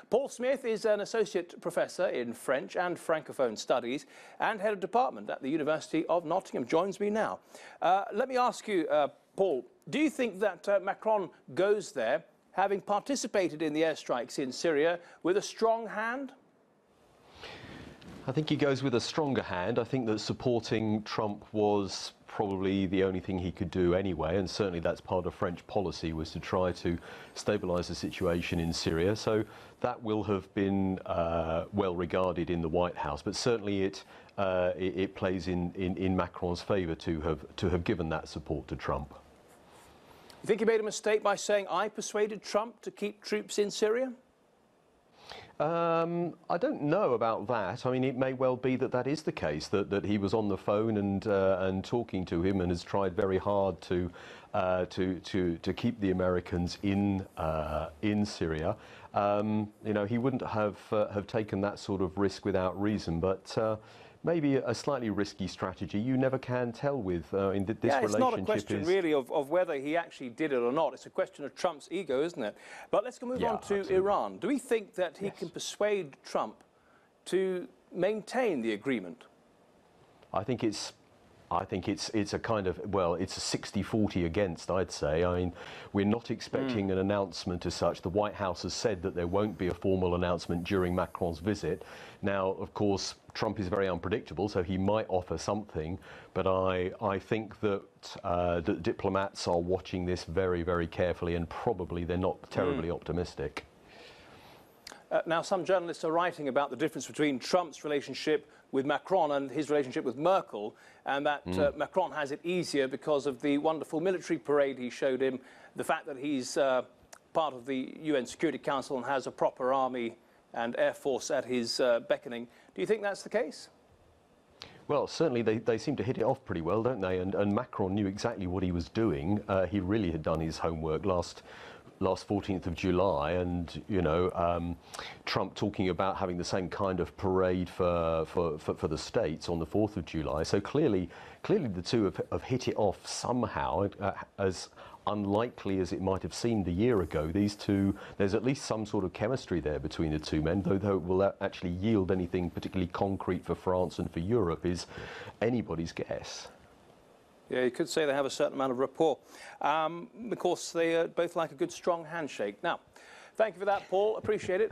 Paul Smith is an associate professor in French and Francophone studies and head of department at the University of Nottingham. Joins me now. Let me ask you, Paul, do you think that Macron goes there, having participated in the airstrikes in Syria, with a strong hand? I think he goes with a stronger hand. I think that supporting Trump was probably the only thing he could do anyway, and certainly that's part of French policy, was to try to stabilise the situation in Syria. So that will have been well regarded in the White House, but certainly it plays in Macron's favour to have given that support to Trump. You think he made a mistake by saying, I persuaded Trump to keep troops in Syria? I don't know about that. I mean, it may well be that that is the case, that he was on the phone and talking to him and has tried very hard to keep the Americans in Syria. You know, he wouldn't have taken that sort of risk without reason, but maybe a slightly risky strategy. You never can tell with this relationship. Yeah, it's not a question really of whether he actually did it or not. It's a question of Trump's ego, isn't it? But let's move on to absolutely. Iran. Do we think that he can persuade Trump to maintain the agreement? I think it's a kind of, well, it's a 60-40 against, I'd say. I mean, we're not expecting an announcement as such. The White House has said that there won't be a formal announcement during Macron's visit. Now, of course, Trump is very unpredictable, so he might offer something, but I think that the diplomats are watching this very, very carefully, and probably they're not terribly optimistic. Now, some journalists are writing about the difference between Trump's relationship with Macron and his relationship with Merkel, and that Macron has it easier because of the wonderful military parade he showed him, the fact that he's part of the UN Security Council and has a proper army and air force at his beckoning. Do you think that's the case? Well, certainly they seem to hit it off pretty well, don't they? And Macron knew exactly what he was doing. He really had done his homework last 14th of July, and you know, Trump talking about having the same kind of parade for the States on the 4th of July. So clearly the two have hit it off somehow, as unlikely as it might have seemed a year ago. These two, there's at least some sort of chemistry there between the two men, though it will actually yield anything particularly concrete for France and for Europe is anybody's guess. Yeah, you could say they have a certain amount of rapport. Of course, they both like a good, strong handshake. Now, thank you for that, Paul. Appreciate it.